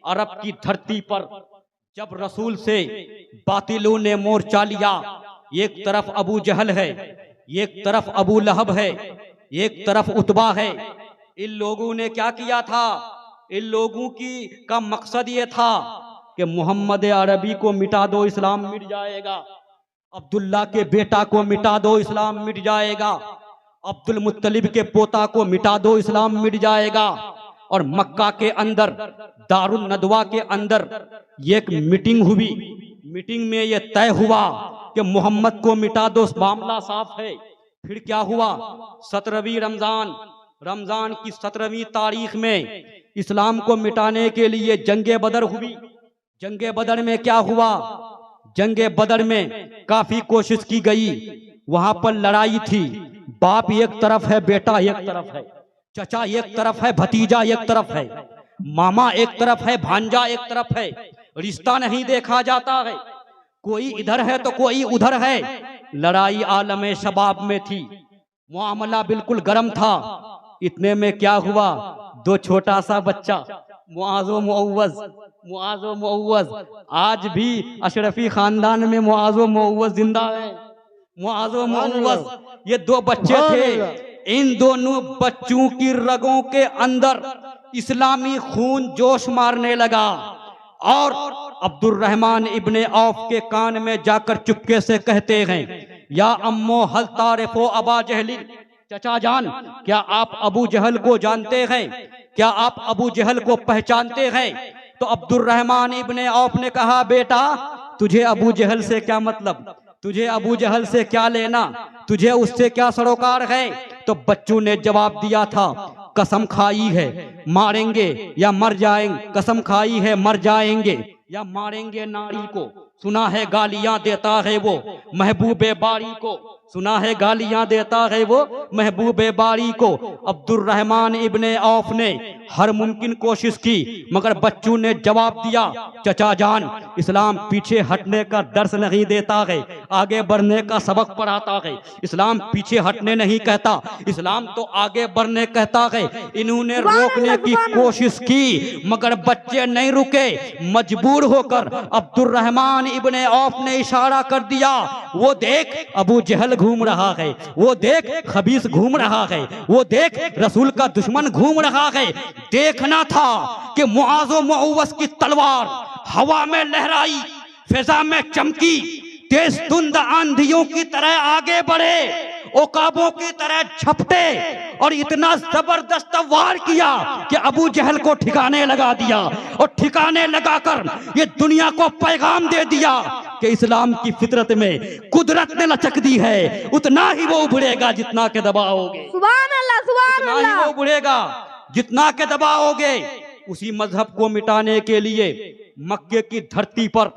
अरब की धरती पर जब रसूल से बातिलों ने मोर्चा लिया, एक तरफ अबू जहल है, एक तरफ अबू लहब है, एक तरफ उतबा है। इन लोगों ने क्या किया था? इन लोगों का मकसद ये था कि मोहम्मद अरबी को मिटा दो, इस्लाम मिट जाएगा। अब्दुल्ला के बेटा को मिटा दो, इस्लाम मिट जाएगा। अब्दुल मुत्तलिब के पोता को मिटा दो, इस्लाम मिट जाएगा। और मक्का के अंदर दारुल नदवा के अंदर एक मीटिंग हुई। मीटिंग में यह तय हुआ कि मोहम्मद को मिटा दो, मामला साफ है। फिर क्या हुआ? 17वीं रमजान की 17वीं तारीख में इस्लाम को मिटाने के लिए जंगे बदर हुई। जंगे बदर में क्या हुआ? जंगे बदर में काफी कोशिश की गई। वहां पर लड़ाई थी। बाप एक तरफ है, बेटा एक तरफ है, चचा एक तरफ है, भतीजा एक तरफ है, मामा एक तरफ है, भांजा एक तरफ है। रिश्ता नहीं देखा जाता है, कोई इधर है तो कोई उधर है। लड़ाई आलम शबाब में थी, मामला बिल्कुल गर्म था। इतने में क्या हुआ? दो छोटा सा बच्चा मुआज़ो मुअव्वज़, आज भी अशरफी खानदान में मुआज़ो मुअव्वज़ जिंदा है। मुआज़ो मुअव्वज़ ये दो बच्चे थे। इन दोनों बच्चों की रगों के अंदर इस्लामी खून जोश मारने लगा और अब्दुर्रहमान इब्ने औफ के कान में जाकर चुपके से कहते हैं, या अम्मो हल तारिफो अबा जहली, चचा जान क्या आप अबू जहल को जानते हैं? क्या आप अबू जहल को पहचानते हैं? तो अब्दुर्रहमान इब्ने औफ ने कहा, बेटा तुझे अबू जहल से क्या मतलब, तुझे अबू जहल से क्या लेना, तुझे उससे क्या सरोकार है? तो बच्चों ने जवाब दिया था, कसम खाई है मारेंगे या मर जाएंगे, कसम खाई है मर जाएंगे या मारेंगे नारी को। सुना है गालियां देता है वो महबूबे बारी को, सुना है गालियां देता है वो महबूबे बारी को। अब्दुर्रहमान इब्ने औफ ने हर मुमकिन कोशिश की, मगर बच्चों ने जवाब दिया, चचा जान इस्लाम पीछे हटने का दर्स नहीं देता है, आगे बढ़ने का सबक पढ़ाता है। इस्लाम पीछे हटने नहीं कहता, इस्लाम तो आगे बढ़ने कहता है। इन्होंने रोकने की कोशिश की मगर बच्चे नहीं रुके। मजबूर होकर अब्दुर्रहमान इब्ने औफ ने इशारा कर दिया, वो देख अबू जहल घूम रहा है, वो देख खबीस घूम रहा है, वो देख रसूल का दुश्मन घूम रहा है। देखना था कि मुआज़ो मुअव्वज़ की तलवार हवा में लहराई, फिजा में चमकी, तेज धुंध आंधियों की तरह आगे बढ़े, ओकाबों की तरह झपटे और इतना जबरदस्त वार किया कि अबू जहल को ठिकाने लगा दिया। और ठिकाने लगाकर ये दुनिया को पैगाम दे दिया कि इस्लाम की फितरत में कुदरत ने लचक दी है, उतना ही वो उभरेगा जितना के दबाओगे। सुभान अल्लाह, सुभान अल्लाह। उतना ही वो उभरेगा जितना के दबाओगे। उसी मजहब को मिटाने के लिए मक्के की धरती पर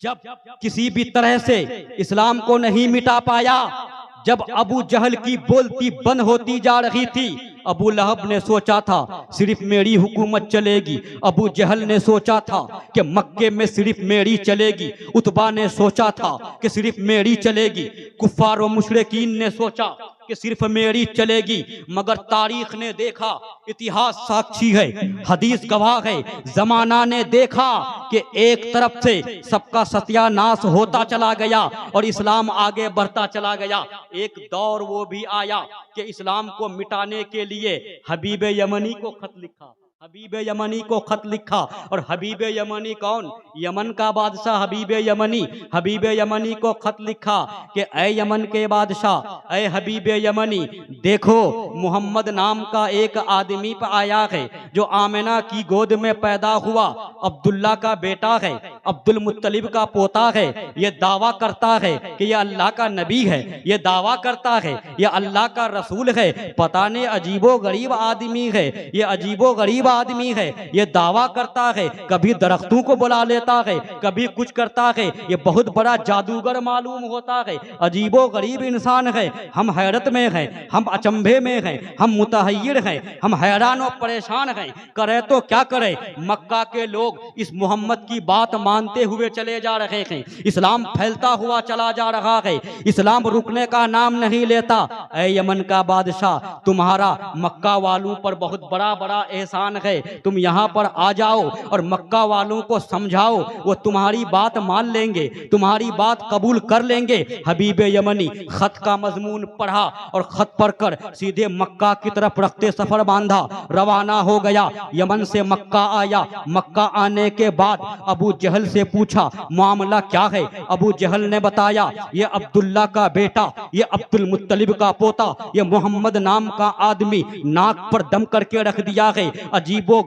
जब किसी भी तरह से इस्लाम को नहीं मिटा पाया, जब अबू जहल की बोलती बंद होती जा रही थी, अबू लहब ने सोचा था सिर्फ मेरी हुकूमत चलेगी, अबू जहल ने सोचा था कि मक्के में सिर्फ मेरी चलेगी, उतबा ने सोचा था कि सिर्फ मेरी चलेगी, कुफ्फार व मुशरिकीन ने सोचा कि सिर्फ मेरी चलेगी। मगर तारीख ने देखा, इतिहास साक्षी है, हदीस गवाह है, जमाना ने देखा कि एक तरफ से सबका सत्यानाश होता चला गया और इस्लाम आगे बढ़ता चला गया। एक दौर वो भी आया कि इस्लाम को मिटाने के लिए हबीब यमनी को खत लिखा, हबीब यमनी को खत लिखा। और हबीब यमनी कौन? यमन का बादशाह हबीब यमनी। हबीब यमनी को खत लिखा कि ऐ यमन के बादशाह, ऐ हबीब यमनी, देखो मोहम्मद नाम का एक आदमी पर आया है जो आमिना की गोद में पैदा हुआ, अब्दुल्ला का बेटा है, अब्दुल मुत्तलिब का पोता है। ये दावा करता है कि यह अल्लाह का नबी है, ये दावा करता है यह अल्लाह का रसूल है। पता नहीं अजीबो गरीब आदमी है, ये अजीबो गरीब आदमी है, ये दावा करता है, कभी दरख्तों को बुला लेता है, कभी कुछ करता है, ये बहुत बड़ा जादूगर मालूम होता है, अजीबो गरीब इंसान है। हम हैरत में हैं, हम अचंभे में हैं, हम मुतहय्यर हैं, हम हैरान और परेशान हैं। करे तो क्या करे? मक्का के लोग इस मोहम्मद की बात मान मानते हुए चले जा रहे हैं, इस्लाम फैलता हुआ चला जा रहा है, इस्लाम रुकने का नाम नहीं लेता। ऐ यमन का बादशाह, तुम्हारा मक्का वालों पर बहुत बड़ा बड़ा एहसान है, तुम यहाँ पर आ जाओ और मक्का वालों को समझाओ, वो तुम्हारी बात मान लेंगे, तुम्हारी बात कबूल कर लेंगे। हबीब यमनी खत का मजमून पढ़ा और खत पढ़कर सीधे मक्का की तरफ रखते सफर बांधा, रवाना हो गया। यमन से मक्का आया। मक्का आने के बाद अबू जहल से पूछा मामला क्या है। अबू जहल ने बताया ये अब्दुल्ला का बेटा, ये अब्दुल मुत्तलिब का पोता, ये मोहम्मद नाम का आदमी नाक पर दम करके रख दिया है, अजीबो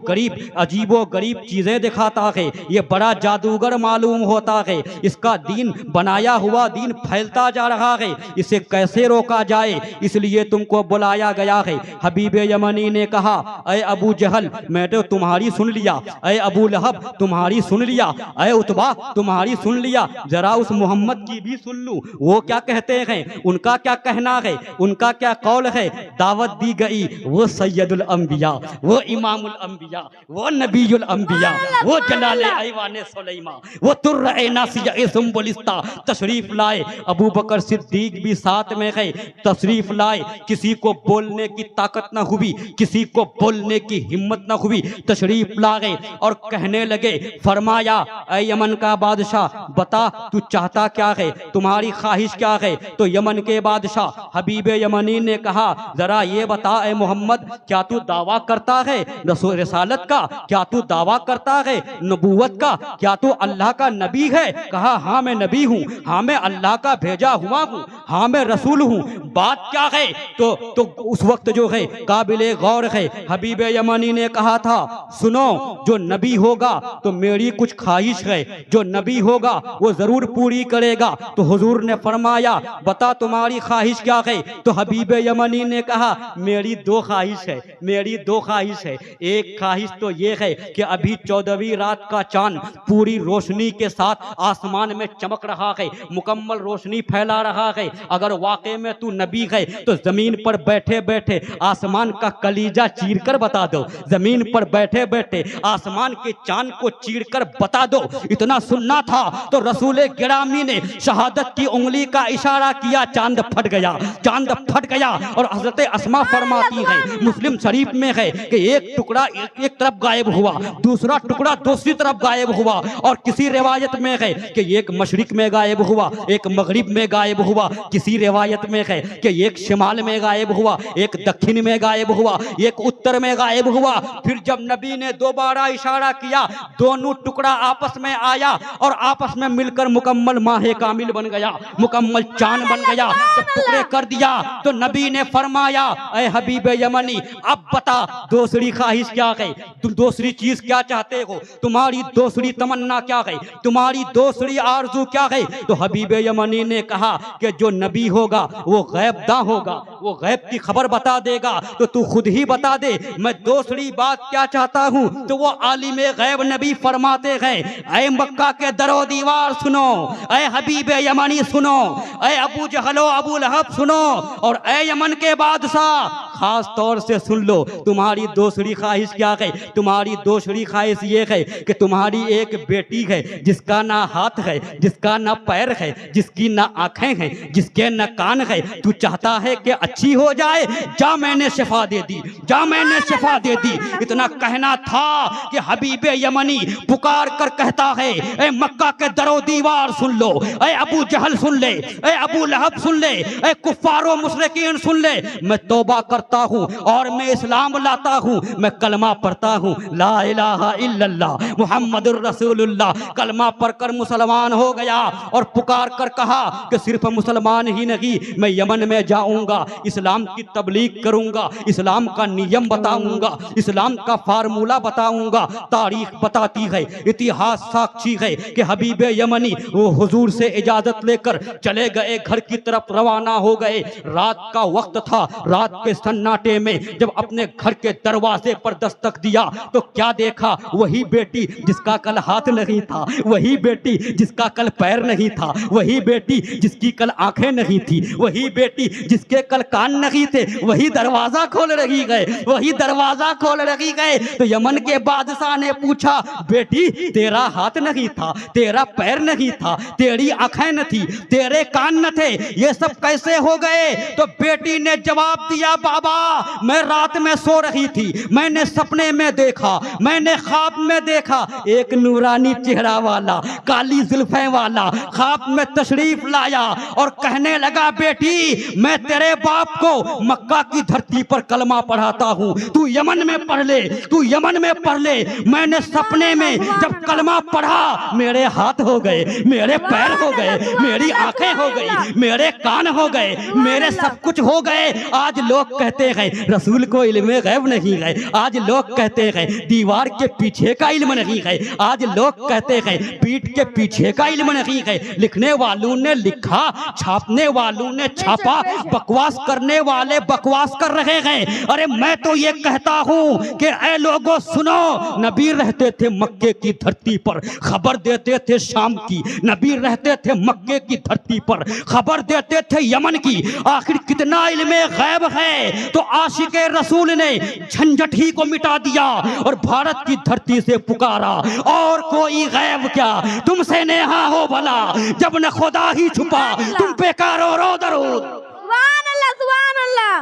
गरीब चीजें दिखाता है, ये बड़ा जादूगर मालूम होता है, इसका दीन बनाया हुआ दीन फैलता जा रहा है, इसे कैसे रोका जाए, इसलिए तुमको बुलाया गया है। हबीब यमनी ने कहा अय अबू जहल, मैं तो तुम्हारी सुन लिया, अय अबू लहब तुम्हारी सुन लिया, अय उतबा तुम्हारी सुन लिया, जरा उस मोहम्मद की भी सुन लूं, वो क्या कहते हैं, उनका क्या कहना है, उनका क्या कौल है। दावत दी गई, वो सैयदुल अंबिया, वो इमामुल अंबिया, वो नबीयुल अंबिया, वो जलाल ऐवान सुलैमा, वो तुर्र नासिया सुंबुलिस्ता तशरीफ लाए। अबू बकर सिद्दीक भी साथ में गए, तशरीफ लाए। किसी को बोलने की ताकत न हुई, किसी को बोलने की हिम्मत न हुई, तशरीफ लाए और कहने लगे, फरमाया ऐ यमन का बादशाह बता तू चाहता क्या है, तुम्हारी ख्वाहिश क्या है। तो यमन के बादशाह हबीब यमनी ने कहा जरा ये बता ऐ मोहम्मद, क्या तू दावा करता है रसालत का, क्या तू दावा करता है नबूवत का, क्या तू अल्लाह का नबी है। कहा हाँ मैं नबी हूँ, हाँ मैं अल्लाह का भेजा हुआ हूँ, हाँ मैं रसूल हूँ, बात क्या है। तो उस वक्त जो है काबिले गौर है, हबीब यमनी ने कहा था सुनो, जो नबी होगा तो मेरी कुछ ख्वाहिश है, जो नबी होगा वो जरूर पूरी करेगा। तो हुजूर ने फरमाया बता तुम्हारी ख्वाहिश क्या है। तो हबीब यमनी ने कहा मेरी दो ख्वाहिश है, मेरी दो ख्वाहिश है। एक ख्वाहिश तो ये है कि अभी 14वीं रात का चांद पूरी रोशनी के साथ आसमान में चमक रहा है, मुकम्मल रोशनी फैला रहा है, अगर वाकई में तू नबी है तो जमीन पर बैठे बैठे आसमान का कलीजा चीर कर बता दो, जमीन पर बैठे बैठे आसमान के चांद को चीर कर बता दो। इतना सुनना था तो रसूल गिरामी ने शहादत की उंगली का इशारा किया, चांद फट गया, चांद फट गया। और हजरत अस्मा फरमाती है, मुस्लिम शरीफ में है कि एक टुकड़ा एक तरफ गायब हुआ, दूसरा टुकड़ा दूसरी तरफ गायब हुआ, और किसी रिवायत में है कि एक मशरिक में गायब हुआ, एक मगरिब में गायब हुआ, किसी रिवायत में है कि एक शिमाल में गायब हुआ, एक दक्षिण में गायब हुआ, एक उत्तर में गायब हुआ। फिर जब नबी ने दोबारा इशारा किया, दोनों टुकड़ा आपस में आया और आपस में मिलकर मुकम्मल माहे कामिल बन गया, मुकम्मल चांद बन गया। जब टुकड़े कर दिया तो नबी ने फरमाया ऐ हबीब यमनी अब बता दूसरी ख्वाहिश क्या है, तुम दूसरी चीज क्या चाहते हो, तुम्हारी दूसरी तमन्ना क्या है, तुम्हारी दूसरी आरजू क्या है। तो हबीब यमनी ने कहा कि जो नबी होगा वो गैब दा होगा, वो गैब की खबर बता देगा, तो तू खुद ही बता दे मैं दूसरी बात क्या चाहता हूँ। तो वो आलिम गैब नबी फरमाते हैं ऐ मक्का के दरो दीवार सुनो, ऐ हबीब यमनी सुनो, ऐ अबू जहलो अबू लहब सुनो, और ऐ यमन के बादशाह खास तौर से सुन लो, तुम्हारी दूसरी ख्वाहिश क्या है। तुम्हारी दूसरी ख्वाहिश ये है कि तुम्हारी एक बेटी है जिसका ना हाथ है, जिसका ना पैर है, जिसकी ना आंखें हैं, जिसके ना कान है, तू चाहता है कि अच्छी हो जाए, जा मैंने शिफा दे दी, जा मैंने शिफा दे दी। इतना कहना था कि हबीब यमनी पुकार कर कहता है ऐ मक्का के दरो दीवार सुन लो, ऐ अबू जहल सुन ले, ऐ अबू लहब सुन ले, ऐ कुफ्फारो मुशरिकीन सुन ले, मैं तौबा करता हूँ और मैं इस्लाम लाता हूँ, मैं कलमा पढ़ता हूँ ला इलाहा इल्लल्लाह मुहम्मदुर रसूलुल्लाह। कलमा पढ़कर मुसलमान हो गया और पुकार कर कहा कि सिर्फ मुसलमान ही नहीं, मैं यमन में जाऊंगा, इस्लाम की तबलीग करूंगा, इस्लाम का नियम बताऊंगा, इस्लाम का फार्मूला बताऊंगा। तारीख बताती है, इतिहास साक्षी है कि हबीब यमनी वो हुजूर से इजाजत लेकर चले गए, घर की तरफ रवाना हो गए। रात का वक्त था, रात के सन सन्नाटे में जब अपने घर के दरवाजे पर दस्तक दिया तो क्या देखा? वही बेटी जिसका कल हाथ नहीं था, वही बेटी जिसका कल पैर नहीं था, वही बेटी जिसकी कल आंखें नहीं थी, वही बेटी जिसके कल कान नहीं थे, वही दरवाजा खोल रही गए, वही दरवाजा खोल रही गए। तो यमन के बादशाह ने पूछा, बेटी तेरा हाथ नहीं था, तेरा पैर नहीं था, तेरी आंखें न थी, तेरे कान न थे, ये सब कैसे हो गए? तो बेटी ने जवाब दिया, बाबा मैं रात में सो रही थी, मैंने सपने में देखा, मैंने ख्वाब में देखा एक नूरानी चेहरा वाला, काली जुल्फें वाला ख्वाब में तशरीफ लाया और कहने लगा, बेटी मैं तेरे बाप को मक्का की धरती पर कलमा पढ़ाता हूँ, तू यमन में पढ़ ले, तू यमन में पढ़ ले। मैंने सपने में जब कलमा पढ़ा मेरे हाथ हो गए, मेरे पैर हो गए, मेरी आंखें हो गई, मेरे कान हो गए, मेरे सब कुछ हो गए। आज लोग कहते हैं रसूल को इल्मे गैब नहीं है, आज लोग कहते हैं दीवार के पीछे का इल्म नहीं है, आज लोग कहते हैं पीठ के पीछे का इल्म नहीं है। लिखने वालों ने लिखा, छापने वालों ने छापा, बकवास करने वाले बकवास कर रहे हैं। अरे मैं तो ये कहता हूँ कि ऐ लोगों सुनो, नबी रहते थे मक्के की धरती पर, खबर देते थे शाम की, नबी रहते थे मक्के की धरती पर, खबर देते थे यमन की। आखिर कितना इल्मे गैब है? तो आशिके रसूल ने झंझट ही को मिटा दिया और भारत की धरती से पुकारा, और कोई गैब क्या, तुमसे नेहा हो भला, जब न खुदा ही छुपा तुम पे कारो रो दरूद। सुभान अल्लाह, सुभान अल्लाह,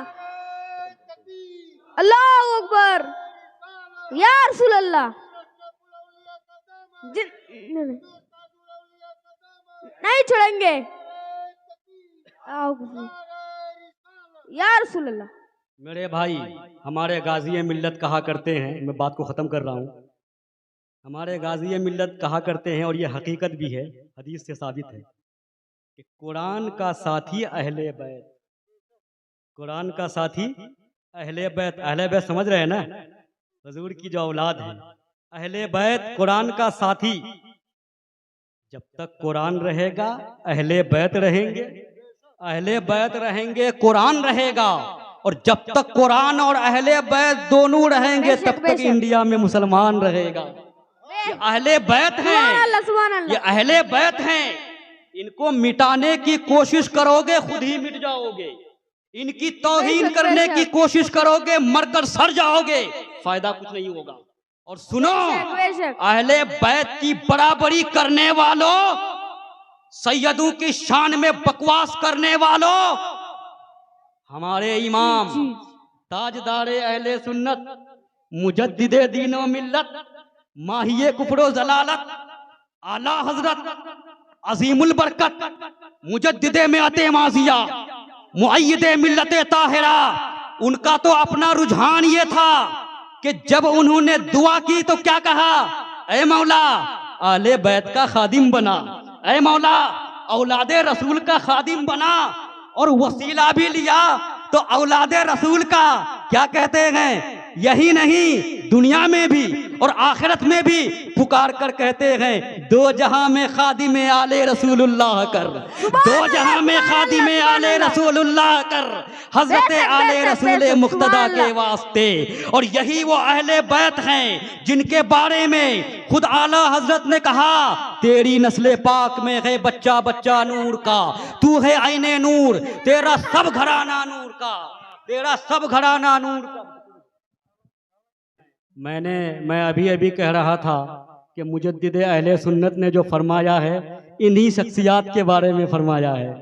अल्लाहू अकबर, या रसूल अल्लाह। नहीं छोड़ेंगे या रसूल अल्लाह। मेरे भाई, हमारे गाजी मिल्लत कहा करते हैं, मैं बात को ख़त्म कर रहा हूँ, हमारे गाजी मिल्लत कहा करते हैं और ये हकीकत भी है, हदीस से साबित है कि कुरान का साथी अहले बैत, कुरान का साथी अहले बैत। अहले बैत समझ रहे हैं ना, हुजूर की जो औलाद है, अहले बैत कुरान का साथी। जब तक कुरान रहेगा अहले बैत रहेंगे, अहले बैत रहेंगे कुरान रहेगा, और जब तक कुरान और अहले बैत दोनों रहेंगे तब तक इंडिया में मुसलमान रहेगा। ये अहले बैत हैं, ये अहले बैत हैं, इनको मिटाने की कोशिश करोगे खुद ही मिट जाओगे, इनकी तौहीन करने की कोशिश करोगे मरकर सड़ जाओगे, फायदा कुछ नहीं होगा। और सुनो, अहले बैत की बराबरी करने वालों, सैयदों की शान में बकवास करने वालों, हमारे इमाम ताजदारे अहले सुन्नत, मुजद्दिदे दीनो मिल्लत, माहिए कुफरो जलालत, आला हजरत अजीमुल बरकत, मुजद्दिदे में अते माजिया, मुअय्यिदे मिल्लते ताहिरा, उनका तो अपना रुझान ये था कि जब उन्होंने दुआ की तो क्या कहा, ऐ मौला आले बैत का खादिम बना, ऐ मौला औलादे रसूल का खादिम बना, और वसीला भी लिया तो औलादे रसूल का क्या कहते हैं, यही नहीं दुनिया में भी और आखिरत में भी पुकार कर कहते हैं, दो जहां में खादिम आले रसूलुल्लाह कर, दो जहां में खादिम आले रसूलुल्लाह कर, हजरत आले रसूल मुक्तदा के वास्ते। और यही वो अहले बैत हैं जिनके बारे में खुद आला हजरत ने कहा, तेरी नस्ले पाक में है बच्चा बच्चा नूर का, तू है आईने नूर, तेरा सब घराना नूर का, तेरा सब घराना नूर का। मैं अभी अभी कह रहा था कि मुजद्दिद अहले सुन्नत ने जो फरमाया है, इन्हीं शख्सियात के बारे में फरमाया है।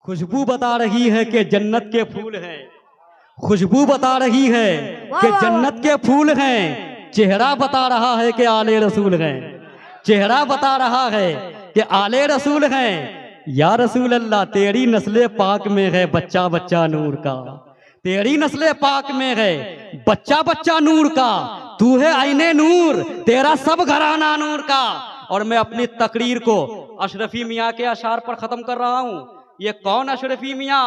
खुशबू बता रही है कि जन्नत के फूल हैं, खुशबू बता रही है कि जन्नत के फूल हैं, चेहरा बता रहा है कि आले रसूल हैं, चेहरा बता रहा है कि आले रसूल हैं। या रसूल अल्लाह, तेरी नस्ले पाक में है बच्चा बच्चा नूर का, तेरी नस्ले पाक में है बच्चा बच्चा नूर का, तू है आईने नूर, तेरा सब घराना नूर का। और मैं अपनी तकरीर को अशरफी मियाँ के अशार पर ख़त्म कर रहा हूँ। ये कौन अशरफी मियाँ?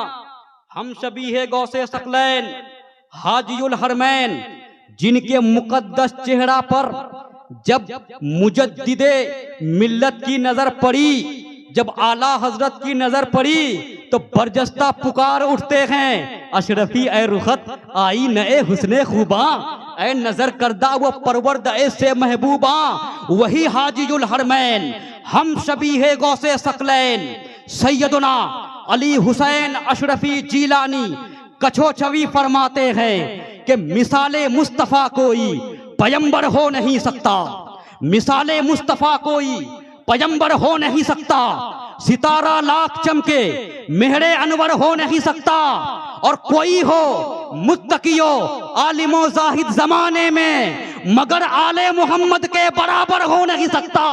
हम शबीह गौसे सकलैन हाजियुल हरमैन, जिनके मुकद्दस चेहरा पर जब मुजद्दिदे मिल्लत की नज़र पड़ी, जब आला हजरत की नज़र पड़ी तो बरजस्ता पुकार उठते हैं, अशरफी ए रुखत आई नए हुस्ने खूबा, ए नजर करदा वो परवरद ऐसे महबूबा, वही हाजिजुल हरमैन हम शबीहे गौसे सकलैन, सैयदना अली हुसैन अशरफी जीलानी कछो छवि फरमाते हैं कि मिसाले मुस्तफ़ा कोई पैगंबर हो नहीं सकता, मिसाले मुस्तफ़ा कोई पैगंबर हो नहीं सकता, सितारा लाख चमके मेहरे अनवर हो नहीं सकता, और कोई हो मुत्तकियो आलिमो जाहिद जमाने में मगर आले मोहम्मद के बराबर हो नहीं सकता।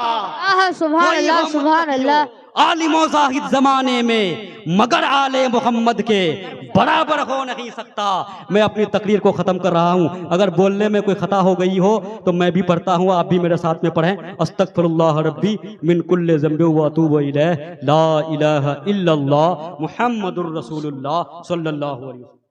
सुभान अल्लाह सुभान अल्लाह। आलिमो जाहिद जमाने में मगर आले मोहम्मद के बराबर हो नहीं सकता। मैं अपनी तकरीर को ख़त्म कर रहा हूँ, अगर बोलने में कोई ख़ता हो गई हो तो मैं भी पढ़ता हूँ, आप भी मेरे साथ में पढ़ें। अस्तगफिरुल्लाह रब्बी मिन कुल्लि ज़ंबि व अतूबु इलैह, ला इलाहा इल्लल्लाह मुहम्मदुर रसूलुल्लाह सल्लल्लाहु अलैहि वसल्लम।